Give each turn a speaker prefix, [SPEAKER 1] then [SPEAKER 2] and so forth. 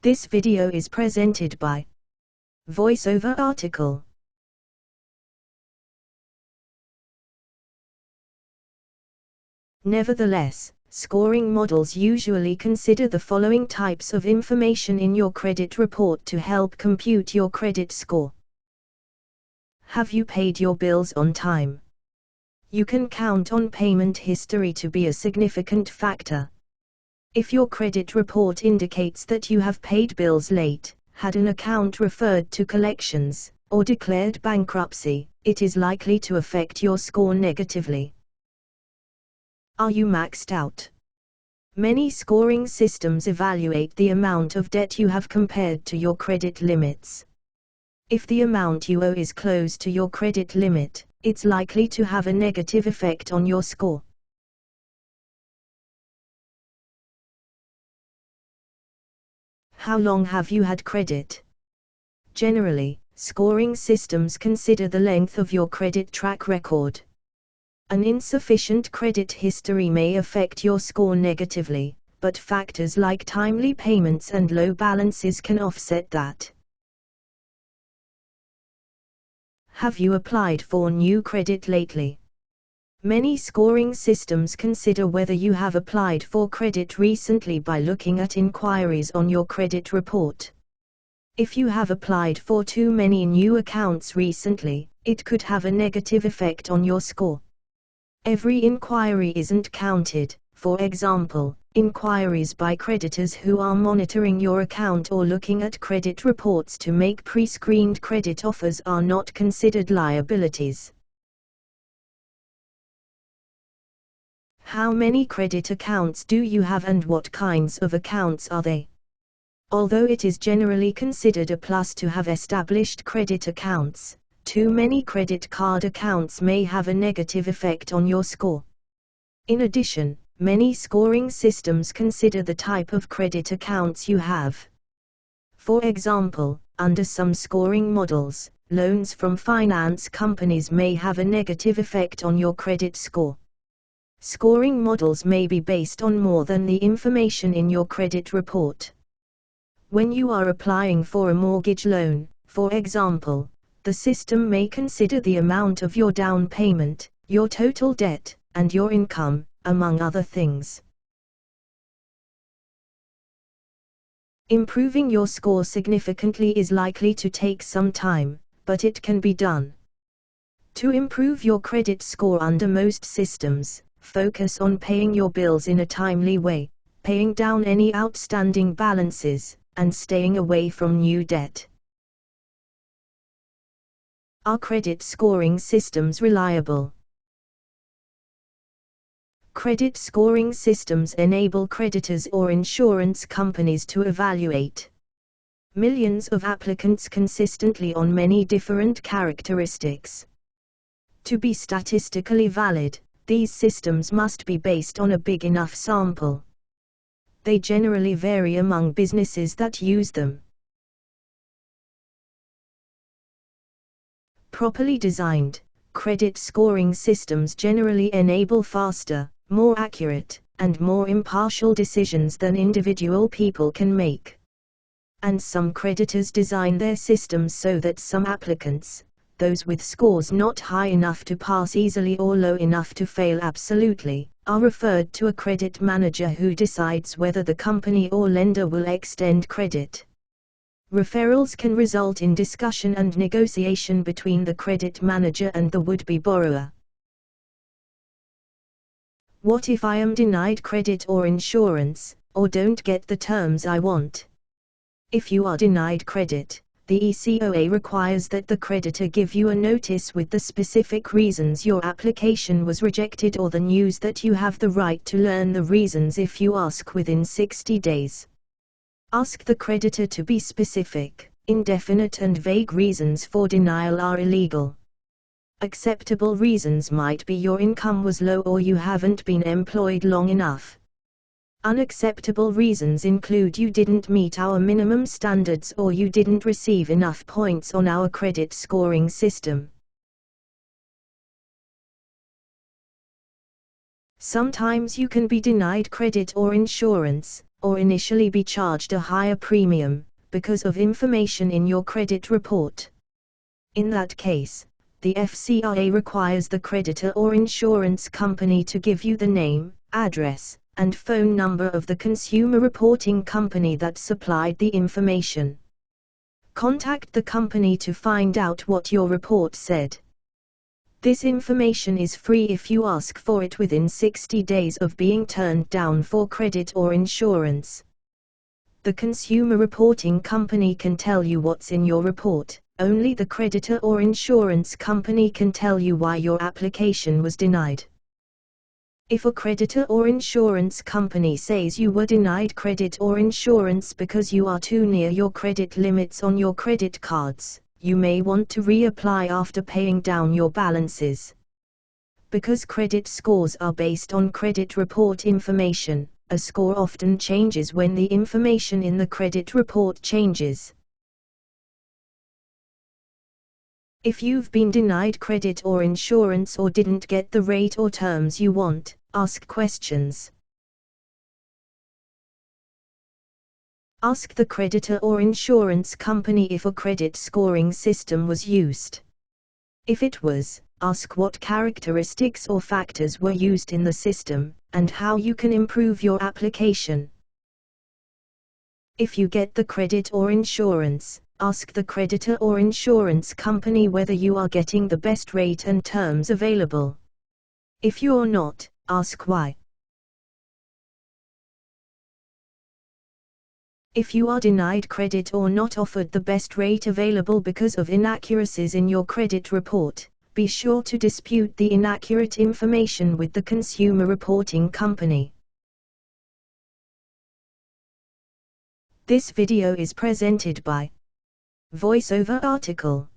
[SPEAKER 1] This video is presented by VoiceOver article. Nevertheless, scoring models usually consider the following types of information in your credit report to help compute your credit score. Have you paid your bills on time? You can count on payment history to be a significant factor. If your credit report indicates that you have paid bills late, had an account referred to collections, or declared bankruptcy, it is likely to affect your score negatively. Are you maxed out? Many scoring systems evaluate the amount of debt you have compared to your credit limits. If the amount you owe is close to your credit limit, it's likely to have a negative effect on your score. How long have you had credit? Generally, scoring systems consider the length of your credit track record. An insufficient credit history may affect your score negatively, but factors like timely payments and low balances can offset that. Have you applied for new credit lately? Many scoring systems consider whether you have applied for credit recently by looking at inquiries on your credit report. If you have applied for too many new accounts recently, it could have a negative effect on your score. Every inquiry isn't counted. For example, inquiries by creditors who are monitoring your account or looking at credit reports to make pre-screened credit offers are not considered liabilities. How many credit accounts do you have and what kinds of accounts are they? Although it is generally considered a plus to have established credit accounts, too many credit card accounts may have a negative effect on your score. In addition, many scoring systems consider the type of credit accounts you have. For example, under some scoring models, loans from finance companies may have a negative effect on your credit score. Scoring models may be based on more than the information in your credit report. When you are applying for a mortgage loan, for example, the system may consider the amount of your down payment, your total debt, and your income, among other things. Improving your score significantly is likely to take some time, but it can be done. To improve your credit score under most systems, focus on paying your bills in a timely way, paying down any outstanding balances, and staying away from new debt. Are credit scoring systems reliable? Credit scoring systems enable creditors or insurance companies to evaluate millions of applicants consistently on many different characteristics. To be statistically valid, these systems must be based on a big enough sample. They generally vary among businesses that use them. Properly designed, credit scoring systems generally enable faster, more accurate, and more impartial decisions than individual people can make. And some creditors design their systems so that some applicants, those with scores not high enough to pass easily or low enough to fail absolutely, are referred to a credit manager who decides whether the company or lender will extend credit. Referrals can result in discussion and negotiation between the credit manager and the would-be borrower. What if I am denied credit or insurance, or don't get the terms I want? If you are denied credit, the ECOA requires that the creditor give you a notice with the specific reasons your application was rejected or the news that you have the right to learn the reasons if you ask within 60 days. Ask the creditor to be specific. Indefinite and vague reasons for denial are illegal. Acceptable reasons might be your income was low or you haven't been employed long enough. Unacceptable reasons include you didn't meet our minimum standards or you didn't receive enough points on our credit scoring system. Sometimes you can be denied credit or insurance, or initially be charged a higher premium, because of information in your credit report. In that case, the FCRA requires the creditor or insurance company to give you the name, address, and phone number of the consumer reporting company that supplied the information. Contact the company to find out what your report said. This information is free if you ask for it within 60 days of being turned down for credit or insurance. The consumer reporting company can tell you what's in your report. Only the creditor or insurance company can tell you why your application was denied. If a creditor or insurance company says you were denied credit or insurance because you are too near your credit limits on your credit cards, you may want to reapply after paying down your balances. Because credit scores are based on credit report information, a score often changes when the information in the credit report changes. If you've been denied credit or insurance or didn't get the rate or terms you want, ask questions. Ask the creditor or insurance company if a credit scoring system was used. If it was, ask what characteristics or factors were used in the system, and how you can improve your application. If you get the credit or insurance, ask the creditor or insurance company whether you are getting the best rate and terms available. If you're not, ask why. If you are denied credit or not offered the best rate available because of inaccuracies in your credit report, be sure to dispute the inaccurate information with the consumer reporting company. This video is presented by VoiceOver Article.